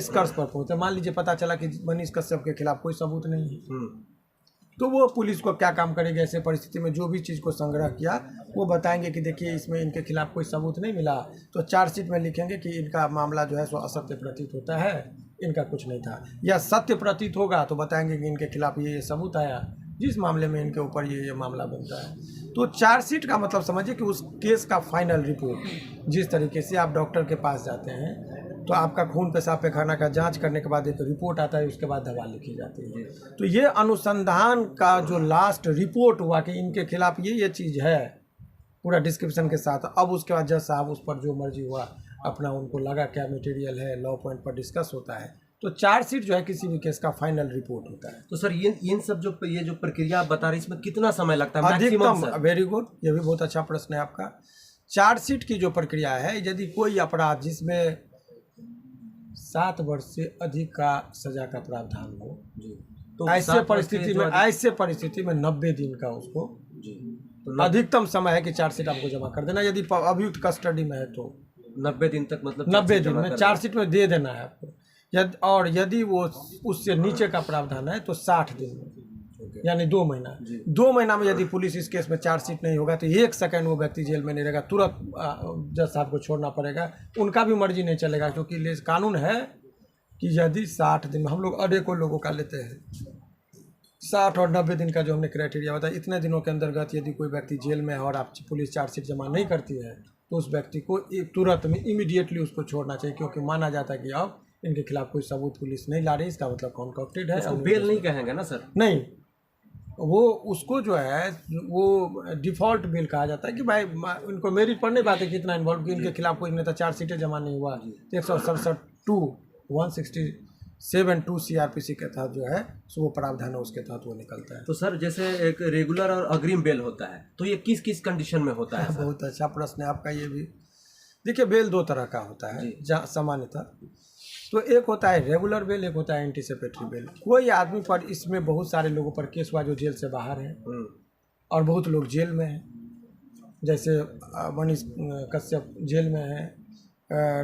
निष्कर्ष पर पहुंचे। मान लीजिए पता चला कि मनीष कश्यप के खिलाफ कोई सबूत नहीं है, तो वो पुलिस को क्या काम करेगी ऐसे परिस्थिति में? जो भी चीज़ को संग्रह किया वो बताएंगे कि देखिए इसमें इनके खिलाफ कोई सबूत नहीं मिला, तो चार्जशीट में लिखेंगे कि इनका मामला जो है सो असत्य प्रतीत होता है, इनका कुछ नहीं था। या सत्य प्रतीत होगा तो बताएंगे कि इनके खिलाफ ये सबूत आया, जिस मामले में इनके ऊपर ये मामला बनता है। तो चार्जशीट का मतलब समझिए कि उस केस का फाइनल रिपोर्ट। जिस तरीके से आप डॉक्टर के पास जाते हैं तो आपका खून पेशाब पैखाना का जांच करने के बाद एक रिपोर्ट आता है, उसके बाद दवा लिखी जाती है। तो ये अनुसंधान का जो लास्ट रिपोर्ट हुआ कि इनके खिलाफ ये चीज़ है, पूरा डिस्क्रिप्शन के साथ, अब उसके बाद जज साहब उस पर जो मर्जी हुआ अपना उनको लगा क्या मटेरियल है, लॉ पॉइंट पर डिस्कस होता है। तो चार्जशीट जो है किसी भी केस का फाइनल रिपोर्ट होता है। तो सर इन सब ये जो प्रक्रिया आप बता रहे हैं, इसमें कितना समय लगता है अधिकतम? वेरी गुड, ये भी बहुत अच्छा प्रश्न है आपका। चार्जशीट की जो प्रक्रिया है, यदि कोई अपराध जिसमें 7 वर्ष से अधिक का सजा का प्रावधान हो, तो ऐसे परिस्थिति में 90 दिन का उसको तो अधिकतम समय है कि चार्जशीट आपको जमा कर देना। यदि अभियुक्त कस्टडी में है तो 90 दिन तक, मतलब 90 दिन में चार्जशीट में दे देना है आपको। और यदि वो उससे नीचे का प्रावधान है तो 60 दिन में, यानी 2 महीना। 2 महीना में यदि पुलिस इस केस में चार्जशीट नहीं होगा तो 1 सेकंड वो व्यक्ति जेल में नहीं रहेगा, तुरंत जज साहब को छोड़ना पड़ेगा। उनका भी मर्जी नहीं चलेगा, क्योंकि कानून है कि यदि 60 दिन में, हम लोग अनेकों लोगों का लेते हैं, 60 और 90 दिन का जो हमने क्राइटेरिया बताया, इतने दिनों के अंतर्गत यदि कोई व्यक्ति जेल में है और आप पुलिस चार्जशीट जमा नहीं करती है तो उस व्यक्ति को तुरंत में इमीडिएटली उसको छोड़ना चाहिए, क्योंकि माना जाता है कि अब इनके खिलाफ कोई सबूत पुलिस नहीं ला रही, इसका मतलब कॉन्कॉक्टेड है। बेल नहीं कहेंगे ना सर? नहीं, वो उसको जो है वो डिफ़ॉल्ट बेल कहा जाता है कि भाई इनको मेरिट पर नहीं बात है कितना इन्वॉल्व, कि इनके खिलाफ कोई नेता चार्जशीटें जमा नहीं हुआ। 167(2) CRPC के तहत जो है वो प्रावधान है, उसके तहत वो निकलता है। तो सर जैसे एक रेगुलर और अग्रिम बेल होता है, तो ये किस किस कंडीशन में होता है? बहुत अच्छा प्रश्न है आपका ये भी। देखिए, बेल 2 तरह का होता है सामान्यतः। तो एक होता है रेगुलर बेल, एक होता है एंटीसिपेटरी बेल। कोई आदमी पर, इसमें बहुत सारे लोगों पर केस हुआ जो जेल से बाहर हैं और बहुत लोग जेल में हैं, जैसे मनीष कश्यप जेल में है,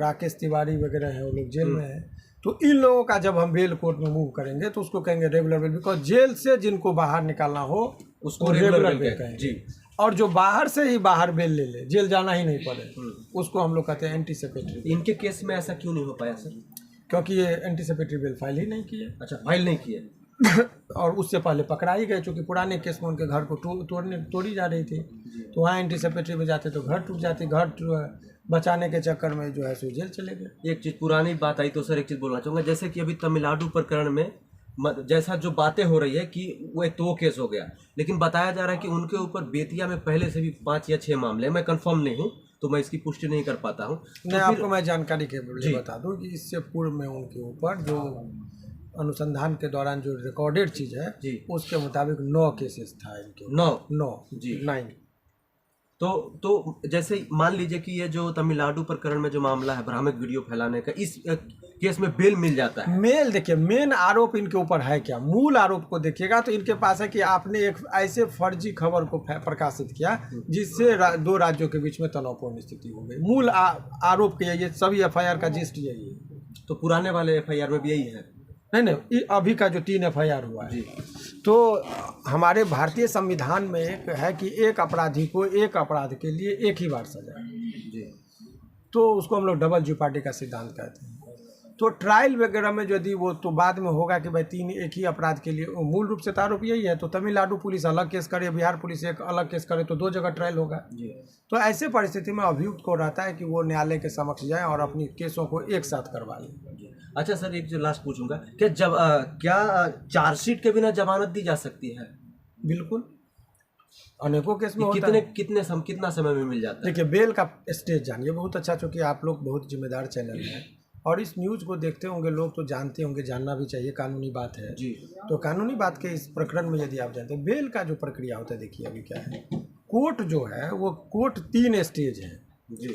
राकेश तिवारी वगैरह हैं, वो लोग जेल में हैं। तो इन लोगों का जब हम बेल कोर्ट में मूव करेंगे तो उसको कहेंगे रेगुलर बेल, बिकॉज जेल से जिनको बाहर निकालना हो उसको रेगुलर बेल कहेंगे। और जो बाहर से ही बाहर बेल ले ले, जेल जाना ही नहीं पड़े, उसको हम लोग कहते हैं एंटीसिपेटरी। इनके केस में ऐसा क्यों नहीं हो पाया सर? क्योंकि ये एंटीसिपेटरी बेल फाइल ही नहीं किए। अच्छा, फाइल नहीं किए और उससे पहले पकड़ा ही गए, क्योंकि पुराने केस में उनके घर को तोड़ी जा रही थी, तो वहाँ एंटीसिपेटरी में जाते तो घर टूट जाती। घर बचाने के चक्कर में जो है सो जेल चले गए। एक चीज़ पुरानी बात आई तो सर एक चीज़ बोलना चाहूँगा, जैसे कि अभी तमिलनाडु प्रकरण में जैसा जो बातें हो रही है कि वो एक तो केस हो गया, लेकिन बताया जा रहा है कि उनके ऊपर बेतिया में पहले से भी 5 या 6 मामले, मैं कंफर्म नहीं हूँ तो मैं इसकी पुष्टि नहीं कर पाता हूँ। नहीं, आपको मैं जानकारी के लिए बता दूँ कि इससे पूर्व में उनके ऊपर जो अनुसंधान के दौरान जो रिकॉर्डेड चीज़ है उसके मुताबिक 9 केसेस था इनके। 9 तो जैसे मान लीजिए कि ये जो तमिलनाडु प्रकरण में जो मामला है भ्रामक वीडियो फैलाने का, इस केस में बेल मिल जाता है। देखिए, मेन आरोप इनके ऊपर है क्या? मूल आरोप को देखिएगा तो इनके पास है कि आपने एक ऐसे फर्जी खबर को प्रकाशित किया जिससे 2 राज्यों के बीच में तनावपूर्ण स्थिति हो गई। मूल आरोप के ये सभी FIR का जिस्ट यही है। तो पुराने वाले FIR में भी यही है? नहीं, अभी का जो 3 FIR हुआ है, तो हमारे भारतीय संविधान में एक है कि एक अपराधी को एक अपराध के लिए एक ही बार सजा है, तो उसको हम लोग डबल जेओपार्डी का सिद्धांत कहते हैं। तो ट्रायल वगैरह में यदि वो तो बाद में होगा कि भाई 3 एक ही अपराध के लिए, मूल रूप से तो आरोप यही है। तो तमिलनाडु पुलिस अलग केस करे, बिहार पुलिस एक अलग केस करे, तो 2 जगह ट्रायल होगा। तो ऐसे परिस्थिति में अभियुक्त को रहता है कि वो न्यायालय के समक्ष जाए और अपनी केसों को एक साथ करवा ले। अच्छा सर, एक जो लास्ट पूछूंगा, क्या चार्जशीट के बिना जमानत दी जा सकती है? बिल्कुल, अनेकों केस में कितना समय में मिल जाता है? देखिए, बेल का स्टेज जानिए बहुत अच्छा, चूँकि आप लोग बहुत जिम्मेदार चैनल हैं और इस न्यूज़ को देखते होंगे लोग, तो जानते होंगे, जानना भी चाहिए, कानूनी बात है तो कानूनी बात के इस प्रकरण में यदि आप जानते हैं बेल का जो प्रक्रिया होता है, देखिए अभी क्या है, कोर्ट जो है वो कोर्ट 3 स्टेज है।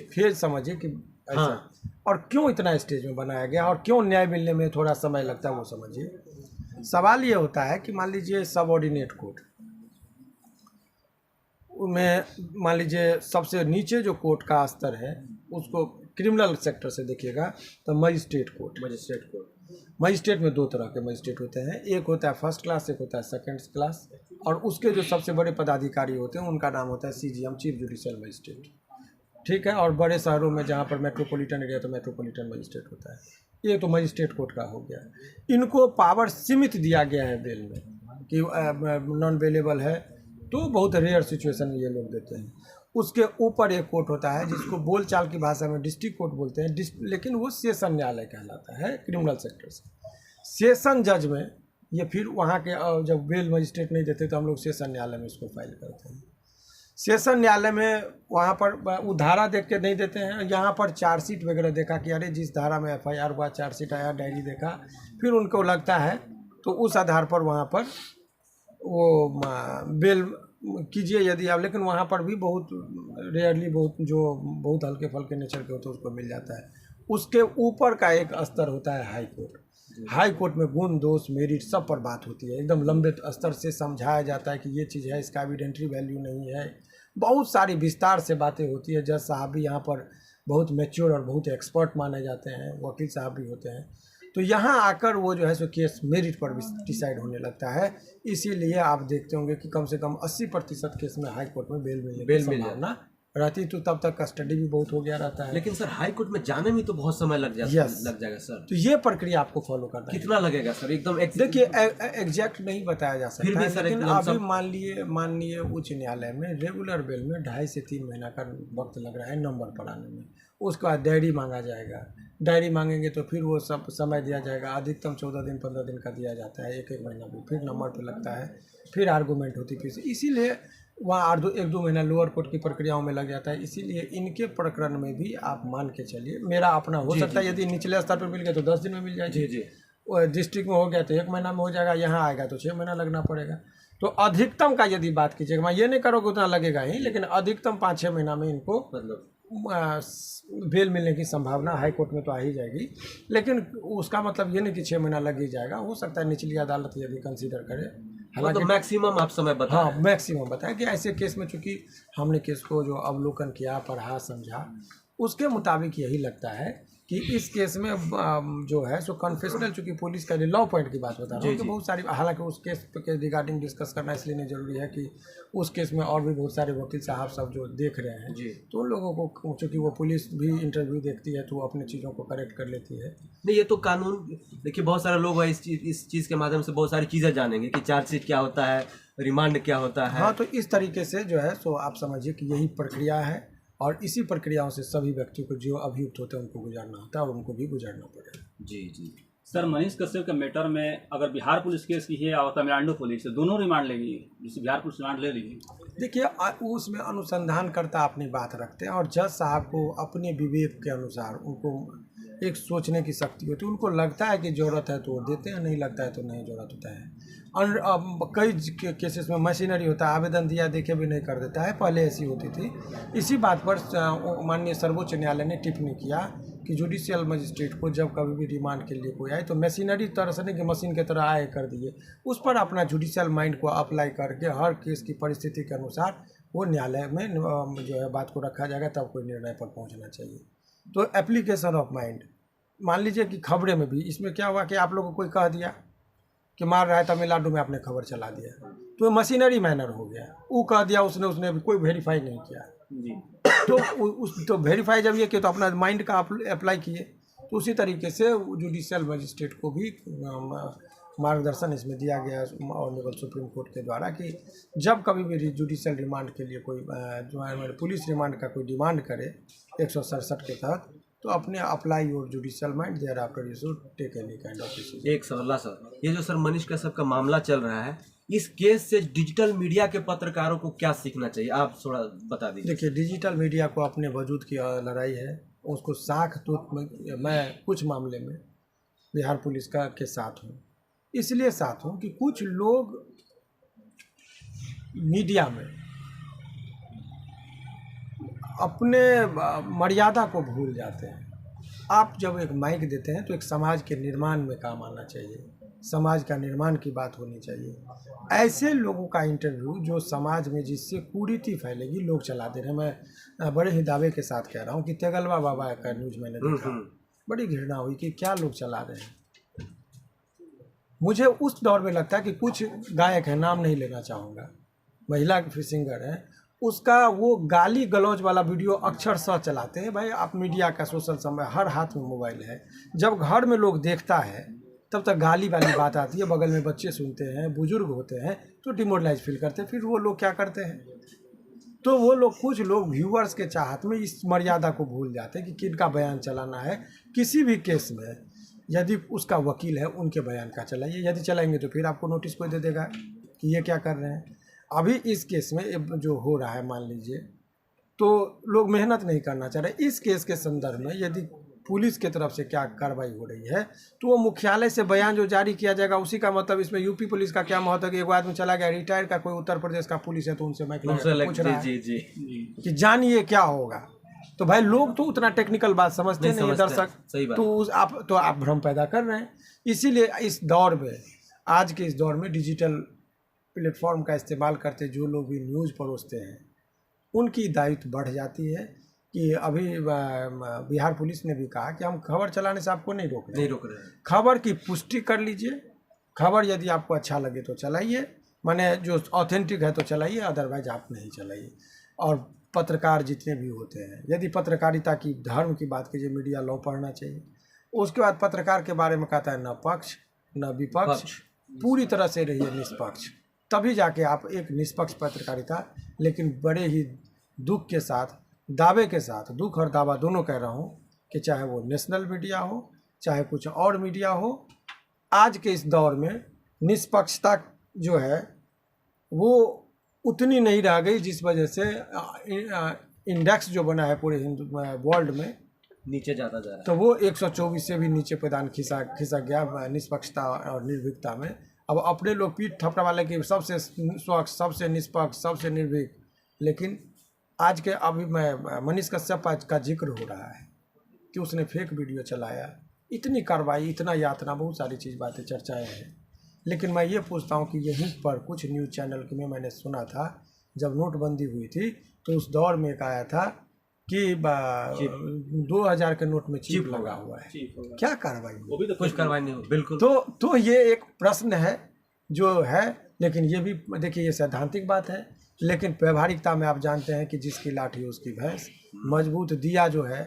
फिर समझिए कि ऐसा और क्यों इतना स्टेज में बनाया गया और क्यों न्याय मिलने में थोड़ा समय लगता है, वो समझिए। सवाल ये होता है कि मान लीजिए सबऑर्डिनेट कोर्ट में, मान लीजिए सबसे नीचे जो कोर्ट का स्तर है उसको क्रिमिनल सेक्टर से देखिएगा तो magistrate court. Magistrate court. Magistrate में दो तरह के मजिस्ट्रेट होते हैं, एक होता है फर्स्ट क्लास, एक होता है सेकंड क्लास, और उसके जो सबसे बड़े पदाधिकारी होते हैं उनका नाम होता है CJM, चीफ जुडिशियल मजिस्ट्रेट। ठीक है, और बड़े शहरों में जहाँ पर मेट्रोपॉलिटन एरिया तो मेट्रोपॉलिटन मजिस्ट्रेट होता है। ये तो मजिस्ट्रेट कोर्ट का हो गया। इनको पावर सीमित दिया गया है बेल में कि नॉन बेलेबल है तो बहुत रेयर सिचुएशन में ये लोग देते हैं। उसके ऊपर एक कोर्ट होता है जिसको बोलचाल की भाषा में डिस्ट्रिक्ट कोर्ट बोलते हैं, लेकिन वो सेशन न्यायालय कहलाता है क्रिमिनल सेक्टर से। सेशन जज में ये फिर वहाँ के जब बेल मजिस्ट्रेट नहीं देते तो हम लोग सेशन न्यायालय में इसको फाइल करते हैं। सेशन न्यायालय में वहाँ पर वो धारा देख के नहीं देते हैं, यहाँ पर चार्जशीट वगैरह देखा कि अरे जिस धारा में FIR हुआ, चार्जशीट आया, डायरी देखा, फिर उनको लगता है तो उस आधार पर वहाँ पर वो बेल कीजिए यदि आप। लेकिन वहाँ पर भी बहुत रेयरली बहुत हल्के फल्के नेचर के होते हैं उसको मिल जाता है। उसके ऊपर का एक स्तर होता है हाई कोर्ट। हाई कोर्ट में गुण दोष मेरिट सब पर बात होती है, एकदम लंबे स्तर से समझाया जाता है कि ये चीज़ है, इसका एविडेंटरी वैल्यू नहीं है, बहुत सारी विस्तार से बातें होती है। जज साहब भी यहाँ पर बहुत मैच्योर और बहुत एक्सपर्ट माने जाते हैं, वकील साहब भी होते हैं। तो यहाँ आकर वो जो है सो केस मेरिट पर डिसाइड होने लगता है। इसीलिए आप देखते होंगे कि कम से कम 80% केस में हाई कोर्ट में बेल मिलने की संभावना रहती, तो तब तक कस्टडी भी बहुत हो गया रहता है। लेकिन सर हाई कोर्ट में जाने में तो बहुत समय लग जाएगा सर। तो ये प्रक्रिया आपको फॉलो करना है। कितना लगेगा सर? एकदम देखिए एग्जैक्ट नहीं बताया जा सकता है, सर लेकिन अभी मान लिए उच्च न्यायालय में रेगुलर बेल में 2.5 से 3 महीना का वक्त लग रहा है नंबर पर आने में। उसके बाद डायरी मांगा जाएगा, डायरी मांगेंगे तो फिर वो सब समय दिया जाएगा, अधिकतम 14 दिन 15 दिन का दिया जाता है, एक महीना भी, फिर नंबर पर लगता है, फिर आर्गूमेंट होती है। फिर इसीलिए वहाँ 1-2 महीना लोअर कोर्ट की प्रक्रियाओं में लग जाता है। इसीलिए इनके प्रकरण में भी आप मान के चलिए, मेरा अपना हो सकता है यदि निचले स्तर पर मिल गया तो 10 दिन में मिल जाएगी। जी। डिस्ट्रिक्ट में हो गया तो 1 महीना में हो जाएगा, यहाँ आएगा तो 6 महीना लगना पड़ेगा। तो अधिकतम का यदि बात कीजिएगा, मैं ये नहीं करोगे उतना लगेगा ही, लेकिन अधिकतम 5-6 महीना में इनको मतलब बेल मिलने की संभावना हाई कोर्ट में तो आ ही जाएगी। लेकिन उसका मतलब ये नहीं कि 6 महीना लग ही जाएगा, हो सकता है निचली अदालत यदि कंसीडर करे। हालांकि तो मैक्सिमम आप समय बताएं। हाँ, मैक्सिमम बताएं कि ऐसे केस में चूंकि हमने केस को जो अवलोकन किया, पढ़ा, समझा, उसके मुताबिक यही लगता है कि इस केस में जो है सो कन्फेशनल, चूंकि पुलिस का लॉ पॉइंट की बात बता रहा हूँ कि बहुत सारी, हालांकि उस केस के रिगार्डिंग डिस्कस करना इसलिए नहीं जरूरी है कि उस केस में और भी बहुत सारे वकील साहब सब जो देख रहे हैं, तो उन लोगों को चूँकि वो पुलिस भी इंटरव्यू देखती है तो वो अपनी चीज़ों को करेक्ट कर लेती है। नहीं, ये तो कानून, देखिए बहुत सारे लोग इस चीज़ के माध्यम से बहुत सारी चीज़ें जानेंगे कि चार्जशीट क्या होता है, रिमांड क्या होता है। हाँ, तो इस तरीके से जो है सो आप समझिए कि यही प्रक्रिया है, और इसी प्रक्रियाओं से सभी व्यक्तियों को जो अभियुक्त होते हैं उनको गुजरना होता है और उनको भी गुजरना पड़ेगा। जी। सर, मनीष कश्यप के मैटर में अगर बिहार पुलिस केस की है और तमिलनाडु पुलिस, दोनों रिमांड लेगी, जैसे बिहार पुलिस रिमांड ले लेगी? देखिए, उसमें अनुसंधानकर्ता अपनी बात रखते हैं और जज साहब को अपने विवेक के अनुसार उनको एक सोचने की शक्ति होती है। उनको लगता है कि ज़रूरत है तो वो देते हैं, नहीं लगता है तो नहीं ज़रूरत होता है। और कई केसेस में मशीनरी होता है, आवेदन दिया देखे भी नहीं कर देता है, पहले ऐसी होती थी। इसी बात पर माननीय सर्वोच्च न्यायालय ने टिप्पणी किया कि जुडिशियल मजिस्ट्रेट को जब कभी भी रिमांड के लिए कोई आए तो मशीनरी तरह से नहीं कि मशीन की तरह आए कर दिए, उस पर अपना जुडिशियल माइंड को अप्लाई करके हर केस की परिस्थिति के अनुसार वो न्यायालय में जो है बात को रखा जाएगा, तब कोई निर्णय पर पहुँचना चाहिए। तो एप्लीकेशन ऑफ माइंड, मान लीजिए कि खबरें में भी इसमें क्या हुआ कि आप लोगों को कोई कह दिया कि मार रहा है तमिलनाडु में, आपने खबर चला दिया, तो मशीनरी मैनर हो गया। वो कह दिया, उसने कोई वेरीफाई नहीं किया जी। तो वेरीफाई जब ये किया तो अपना माइंड का अप्लाई किए। तो उसी तरीके से जुडिशियल मजिस्ट्रेट को भी मार्गदर्शन इसमें दिया गया ऑनरेबल सुप्रीम कोर्ट के द्वारा कि जब कभी भी जुडिशियल रिमांड के लिए कोई पुलिस रिमांड का कोई डिमांड करे 167 के तहत, तो अपने apply your judicial mind, there after you should take any kind of decision. एक सवाल सर, ये जो सर मनीष कश्यप का मामला चल रहा है, इस केस से डिजिटल मीडिया के पत्रकारों को क्या सीखना चाहिए, आप थोड़ा बता दीजिए। देखिए, डिजिटल मीडिया को अपने वजूद की लड़ाई है, उसको साख तो मैं कुछ मामले में बिहार पुलिस के साथ हूँ। इसलिए साथ हूँ कि कुछ लोग मीडिया में अपने मर्यादा को भूल जाते हैं। आप जब एक माइक देते हैं तो एक समाज के निर्माण में काम आना चाहिए, समाज का निर्माण की बात होनी चाहिए। ऐसे लोगों का इंटरव्यू जो समाज में जिससे कुरीति फैलेगी लोग चला दे रहे हैं। मैं बड़े ही दावे के साथ कह रहा हूँ कि तेगलवा बाबा का न्यूज़ मैंने देखा, बड़ी घृणा हुई कि क्या लोग चला रहे हैं। मुझे उस दौर में लगता है कि कुछ गायक हैं, नाम नहीं लेना चाहूँगा, महिला सिंगर हैं, उसका वो गाली गलौज वाला वीडियो अक्षरशः चलाते हैं। भाई आप मीडिया का सोशल समय, हर हाथ में मोबाइल है, जब घर में लोग देखता है तब तक गाली वाली बात आती है, बगल में बच्चे सुनते हैं, बुजुर्ग होते हैं तो डिमोरलाइज फील करते हैं। फिर वो लोग क्या करते हैं, तो वो लोग, कुछ लोग व्यूअर्स के चाहत में इस मर्यादा को भूल जाते हैं कि किनका बयान चलाना है। किसी भी केस में यदि उसका वकील है उनके बयान का चलाइए, यदि चलाएंगे तो फिर आपको नोटिस कोई दे देगा कि ये क्या कर रहे हैं। अभी इस केस में जो हो रहा है, मान लीजिए, तो लोग मेहनत नहीं करना चाह रहे। इस केस के संदर्भ में यदि पुलिस के तरफ से क्या कार्रवाई हो रही है तो वो मुख्यालय से बयान जो जारी किया जाएगा उसी का मतलब। इसमें यूपी पुलिस का क्या महत्व है कि एक आदमी चला गया रिटायर का, कोई उत्तर प्रदेश का पुलिस है तो उनसे मैं पूछ रहा है कि जानिए क्या होगा। तो भाई लोग तो उतना टेक्निकल बात समझते नहीं है, दर्शक, तो आप भ्रम पैदा कर रहे हैं। इसीलिए इस दौर में, आज के इस दौर में डिजिटल प्लेटफॉर्म का इस्तेमाल करते जो लोग भी न्यूज़ परोसते हैं उनकी दायित्व बढ़ जाती है। कि अभी बिहार पुलिस ने भी कहा कि हम खबर चलाने से आपको नहीं रोक रहे हैं, खबर की पुष्टि कर लीजिए। खबर यदि आपको अच्छा लगे तो चलाइए, माने जो ऑथेंटिक है तो चलाइए, अदरवाइज आप नहीं चलाइए। और पत्रकार जितने भी होते हैं, यदि पत्रकारिता की, धर्म की बात कीजिए, मीडिया लॉ पढ़ना चाहिए। उसके बाद पत्रकार के बारे में कहता है न पक्ष न विपक्ष, पूरी तरह से रहिए निष्पक्ष, तभी जाके आप एक निष्पक्ष पत्रकारिता। लेकिन बड़े ही दुख के साथ, दावे के साथ, दुख और दावा दोनों कह रहा हूँ कि चाहे वो नेशनल मीडिया हो चाहे कुछ और मीडिया हो, आज के इस दौर में निष्पक्षता जो है वो उतनी नहीं रह गई, जिस वजह से इंडेक्स जो बना है पूरे वर्ल्ड में नीचे जाता जा रहा है। तो वो 124 से भी नीचे पैदान खिसक गया निष्पक्षता और निर्भीकता में। अब अपने लोग पीठ थपड़ा वाले कि सबसे स्वच्छ, सबसे निष्पक्ष, सबसे निर्भीक। लेकिन आज के अभी मैं मनीष कश्यप का जिक्र हो रहा है कि उसने फेक वीडियो चलाया, इतनी कार्रवाई, इतना यातना, बहुत सारी चीज़, बातें, चर्चाएं हैं। लेकिन मैं ये पूछता हूँ कि यहीं पर कुछ न्यूज़ चैनल में मैंने सुना था जब नोटबंदी हुई थी तो उस दौर में एक आया था कि 2000 के नोट में चिप लगा हुआ है। क्या कार्रवाई हुई? वो भी तो कुछ कार्रवाई नहीं हुई, बिल्कुल। तो ये एक प्रश्न है जो है। लेकिन ये भी देखिए, ये सैद्धांतिक बात है, लेकिन व्यवहारिकता में आप जानते हैं कि जिसकी लाठी उसकी भैंस। मजबूत दिया जो है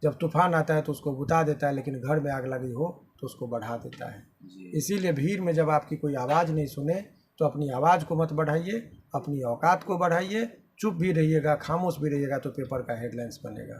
जब तूफान आता है तो उसको बुता देता है, लेकिन घर में आग लगी हो तो उसको बढ़ा देता है। इसीलिए भीड़ में जब आपकी कोई आवाज़ नहीं सुने तो अपनी आवाज़ को मत बढ़ाइए, अपनी औकात को बढ़ाइए। चुप भी रहिएगा, खामोश भी रहिएगा तो पेपर का हेडलाइंस बनेगा।